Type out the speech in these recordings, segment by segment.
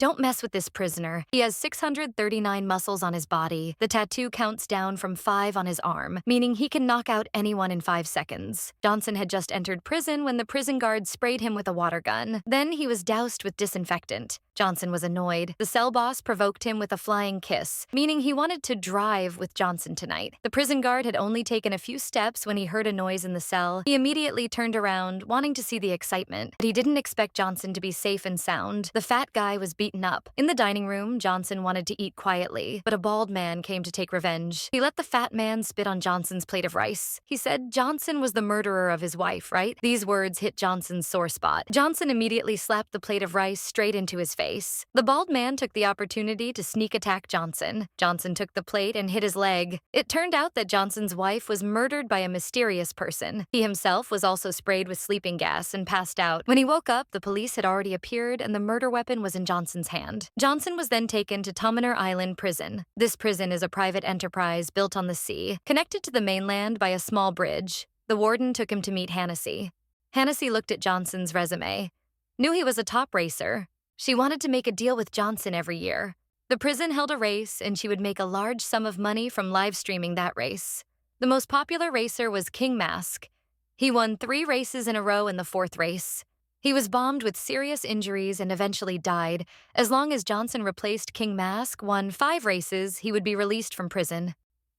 Don't mess with this prisoner. He has 639 muscles on his body. The tattoo counts down from 5 on his arm, meaning he can knock out anyone in 5 seconds. Johnson had just entered prison when the prison guard sprayed him with a water gun. Then he was doused with disinfectant. Johnson was annoyed. The cell boss provoked him with a flying kiss, meaning he wanted to drive with Johnson tonight. The prison guard had only taken a few steps when he heard a noise in the cell. He immediately turned around, wanting to see the excitement, but he didn't expect Johnson to be safe and sound. The fat guy was beaten up. In the dining room, Johnson wanted to eat quietly, but a bald man came to take revenge. He let the fat man spit on Johnson's plate of rice. He said Johnson was the murderer of his wife, right? These words hit Johnson's sore spot. Johnson immediately slapped the plate of rice straight into his face. The bald man took the opportunity to sneak attack Johnson. Johnson took the plate and hit his leg. It turned out that Johnson's wife was murdered by a mysterious person. He himself was also sprayed with sleeping gas and passed out. When he woke up, the police had already appeared and the murder weapon was in Johnson's hand. Johnson was then taken to Tomaner Island Prison. This prison is a private enterprise built on the sea, connected to the mainland by a small bridge. The warden took him to meet Hannessy. Hannessy looked at Johnson's resume, knew he was a top racer. She wanted to make a deal with Johnson every year. The prison held a race, and she would make a large sum of money from live streaming that race. The most popular racer was King Mask. He won 3 races in a row in the 4th race. He was bombed with serious injuries and eventually died. As long as Johnson replaced King Mask, won 5 races, he would be released from prison.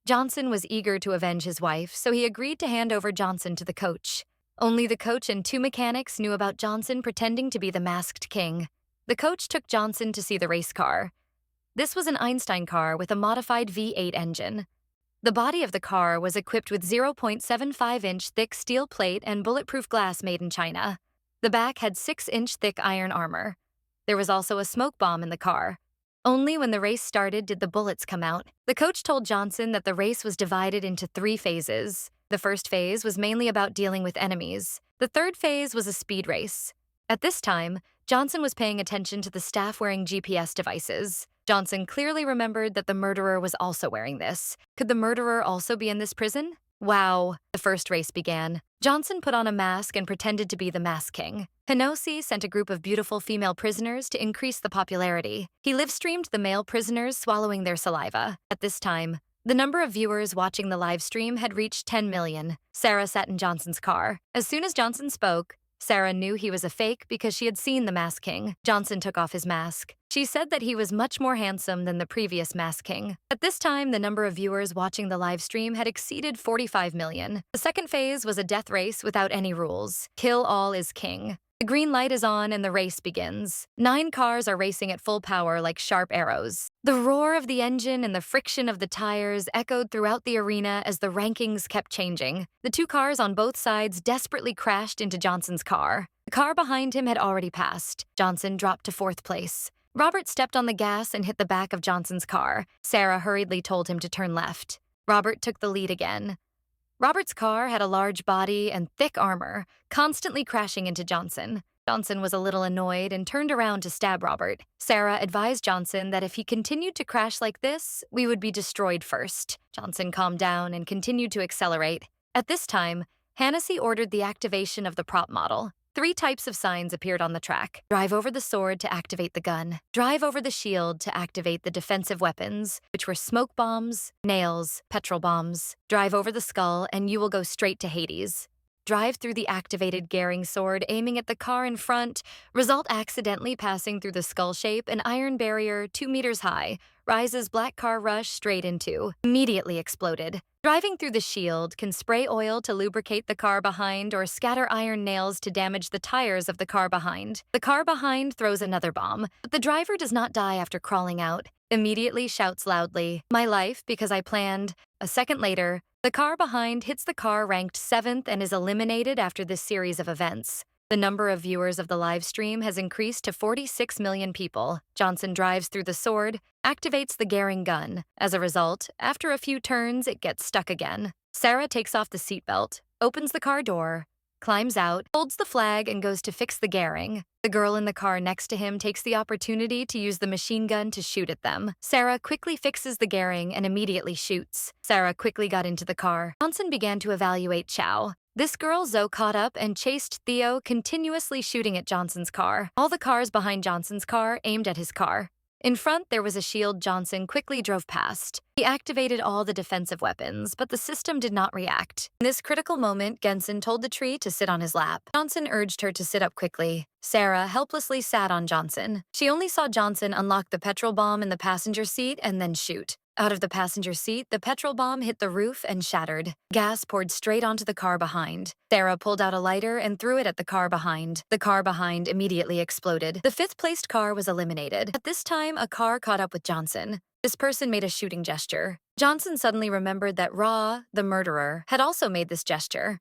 Johnson was eager to avenge his wife, so he agreed to hand over Johnson to the coach. Only the coach and 2 mechanics knew about Johnson pretending to be the masked king. The coach took Johnson to see the race car. This was an Einstein car with a modified V8 engine. The body of the car was equipped with 0.75-inch thick steel plate and bulletproof glass made in China. The back had 6-inch thick iron armor. There was also a smoke bomb in the car. Only when the race started did the bullets come out. The coach told Johnson that the race was divided into 3 phases. The first phase was mainly about dealing with enemies. The third phase was a speed race. At this time, Johnson was paying attention to the staff wearing GPS devices. Johnson clearly remembered that the murderer was also wearing this. Could the murderer also be in this prison? Wow. The first race began. Johnson put on a mask and pretended to be the Mask King. Hannessy sent a group of beautiful female prisoners to increase the popularity. He live-streamed the male prisoners swallowing their saliva. At this time, the number of viewers watching the live stream had reached 10 million. Sarah sat in Johnson's car. As soon as Johnson spoke, Sarah knew he was a fake because she had seen the Mask King. Johnson took off his mask. She said that he was much more handsome than the previous Mask King. At this time, the number of viewers watching the live stream had exceeded 45 million. The second phase was a death race without any rules. Kill all is king. The green light is on and the race begins. 9 cars are racing at full power like sharp arrows. The roar of the engine and the friction of the tires echoed throughout the arena as the rankings kept changing. The 2 cars on both sides desperately crashed into Johnson's car. The car behind him had already passed. Johnson dropped to 4th place. Robert stepped on the gas and hit the back of Johnson's car. Sarah hurriedly told him to turn left. Robert took the lead again. Robert's car had a large body and thick armor, constantly crashing into Johnson. Johnson was a little annoyed and turned around to stab Robert. Sarah advised Johnson that if he continued to crash like this, we would be destroyed first. Johnson calmed down and continued to accelerate. At this time, Hannessy ordered the activation of the prop model. 3 types of signs appeared on the track. Drive over the sword to activate the gun. Drive over the shield to activate the defensive weapons, which were smoke bombs, nails, petrol bombs. Drive over the skull and you will go straight to Hades. Drive through the activated Gehring sword aiming at the car in front. Result accidentally passing through the skull shape, an iron barrier 2 meters high. Rises black car rush straight into. Immediately exploded. Driving through the shield can spray oil to lubricate the car behind or scatter iron nails to damage the tires of the car behind. The car behind throws another bomb, but the driver does not die after crawling out. Immediately shouts loudly, "My life because I planned." A second later, the car behind hits the car ranked 7th and is eliminated after this series of events. The number of viewers of the live stream has increased to 46 million people. Johnson drives through the sword, activates the Gehring gun. As a result, after a few turns, it gets stuck again. Sarah takes off the seatbelt, opens the car door, climbs out, holds the flag, and goes to fix the Gehring. The girl in the car next to him takes the opportunity to use the machine gun to shoot at them. Sarah quickly fixes the Gehring and immediately shoots. Sarah quickly got into the car. Johnson began to evaluate Chow. This girl Zoe caught up and chased Theo, continuously shooting at Johnson's car. All the cars behind Johnson's car aimed at his car. In front, there was a shield Johnson quickly drove past. He activated all the defensive weapons, but the system did not react. In this critical moment, Genson told the tree to sit on his lap. Johnson urged her to sit up quickly. Sarah helplessly sat on Johnson. She only saw Johnson unlock the petrol bomb in the passenger seat and then shoot. Out of the passenger seat, the petrol bomb hit the roof and shattered. Gas poured straight onto the car behind. Sarah pulled out a lighter and threw it at the car behind. The car behind immediately exploded. The fifth-placed car was eliminated. At this time, a car caught up with Johnson. This person made a shooting gesture. Johnson suddenly remembered that Ra, the murderer, had also made this gesture.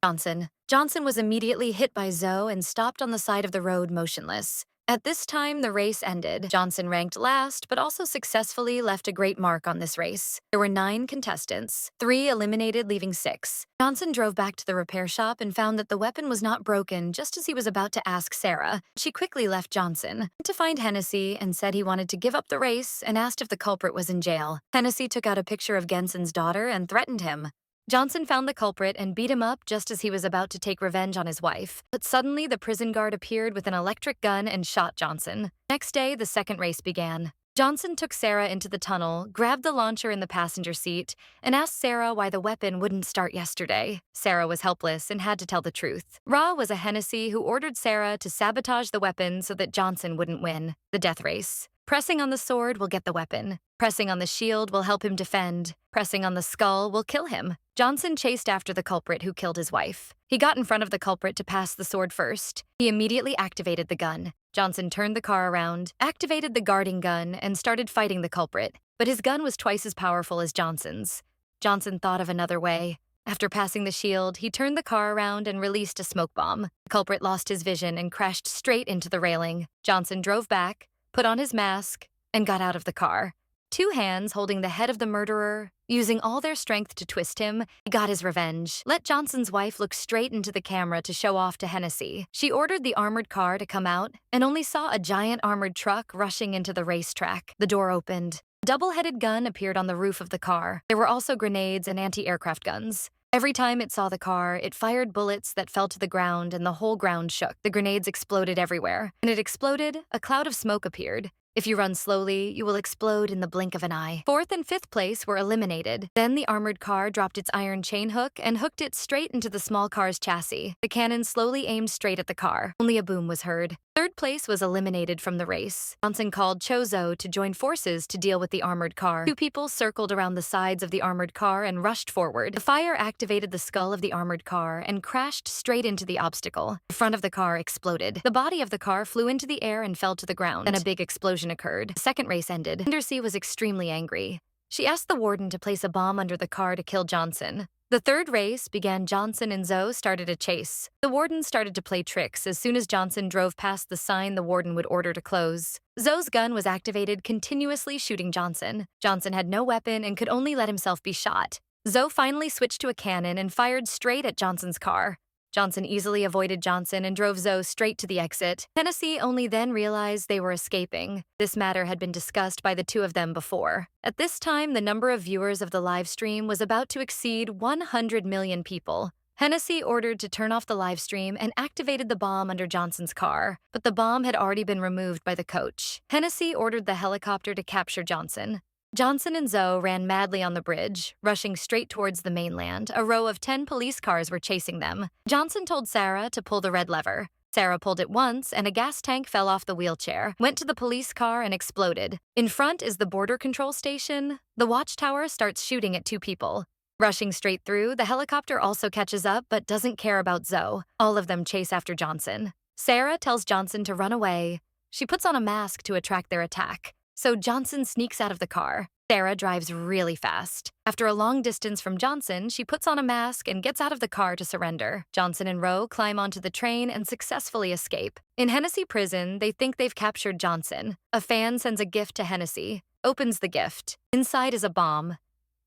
Johnson was immediately hit by Zoe and stopped on the side of the road motionless. At this time, the race ended. Johnson ranked last, but also successfully left a great mark on this race. There were 9 contestants, 3 eliminated, leaving 6. Johnson drove back to the repair shop and found that the weapon was not broken just as he was about to ask Sarah. She quickly left Johnson, went to find Hennessy and said he wanted to give up the race and asked if the culprit was in jail. Hennessy took out a picture of Genson's daughter and threatened him. Johnson found the culprit and beat him up just as he was about to take revenge on his wife. But suddenly, the prison guard appeared with an electric gun and shot Johnson. Next day, the second race began. Johnson took Sarah into the tunnel, grabbed the launcher in the passenger seat, and asked Sarah why the weapon wouldn't start yesterday. Sarah was helpless and had to tell the truth. Ra was a Hennessy who ordered Sarah to sabotage the weapon so that Johnson wouldn't win the death race. Pressing on the sword will get the weapon. Pressing on the shield will help him defend. Pressing on the skull will kill him. Johnson chased after the culprit who killed his wife. He got in front of the culprit to pass the sword first. He immediately activated the gun. Johnson turned the car around, activated the guarding gun, and started fighting the culprit. But his gun was twice as powerful as Johnson's. Johnson thought of another way. After passing the shield, he turned the car around and released a smoke bomb. The culprit lost his vision and crashed straight into the railing. Johnson drove back, put on his mask, and got out of the car. 2 hands holding the head of the murderer, using all their strength to twist him, he got his revenge. Let Johnson's wife look straight into the camera to show off to Hennessy. She ordered the armored car to come out and only saw a giant armored truck rushing into the racetrack. The door opened. A double-headed gun appeared on the roof of the car. There were also grenades and anti-aircraft guns. Every time it saw the car, it fired bullets that fell to the ground and the whole ground shook. The grenades exploded everywhere. When it exploded, a cloud of smoke appeared. If you run slowly, you will explode in the blink of an eye. 4th and 5th place were eliminated. Then the armored car dropped its iron chain hook and hooked it straight into the small car's chassis. The cannon slowly aimed straight at the car. Only a boom was heard. 3rd place was eliminated from the race. Johnson called Chozo to join forces to deal with the armored car. 2 people circled around the sides of the armored car and rushed forward. The fire activated the skull of the armored car and crashed straight into the obstacle. The front of the car exploded. The body of the car flew into the air and fell to the ground. Then a big explosion occurred. The second race ended. Hennessy was extremely angry. She asked the warden to place a bomb under the car to kill Johnson. The third race began. Johnson and Zoe started a chase. The warden started to play tricks as soon as Johnson drove past the sign the warden would order to close. Zoe's gun was activated, continuously shooting Johnson. Johnson had no weapon and could only let himself be shot. Zoe finally switched to a cannon and fired straight at Johnson's car. Johnson easily avoided Johnson and drove Zoe straight to the exit. Hennessy only then realized they were escaping. This matter had been discussed by the 2 of them before. At this time, the number of viewers of the live stream was about to exceed 100 million people. Hennessy ordered to turn off the live stream and activated the bomb under Johnson's car, but the bomb had already been removed by the coach. Hennessy ordered the helicopter to capture Johnson. Johnson and Zoe ran madly on the bridge, rushing straight towards the mainland. A row of 10 police cars were chasing them. Johnson told Sarah to pull the red lever. Sarah pulled it once, and a gas tank fell off the wheelchair, went to the police car, and exploded. In front is the border control station. The watchtower starts shooting at 2 people. Rushing straight through, the helicopter also catches up but doesn't care about Zoe. All of them chase after Johnson. Sarah tells Johnson to run away. She puts on a mask to attract their attack. So Johnson sneaks out of the car. Sarah drives really fast. After a long distance from Johnson, she puts on a mask and gets out of the car to surrender. Johnson and Roe climb onto the train and successfully escape. In Hennessy prison, they think they've captured Johnson. A fan sends a gift to Hennessy, opens the gift. Inside is a bomb.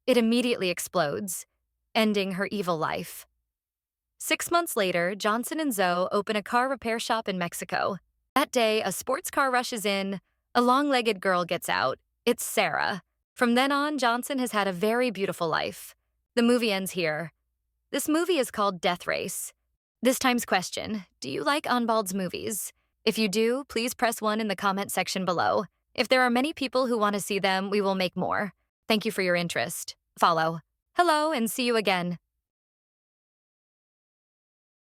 It immediately explodes, ending her evil life. 6 months later, Johnson and Zoe open a car repair shop in Mexico. That day, a sports car rushes in. A long-legged girl gets out. It's Sarah. From then on, Johnson has had a very beautiful life. The movie ends here. This movie is called Death Race. This time's question: do you like Onbald's movies? If you do, please press 1 in the comment section below. If there are many people who want to see them, we will make more. Thank you for your interest. Follow. Hello, and see you again.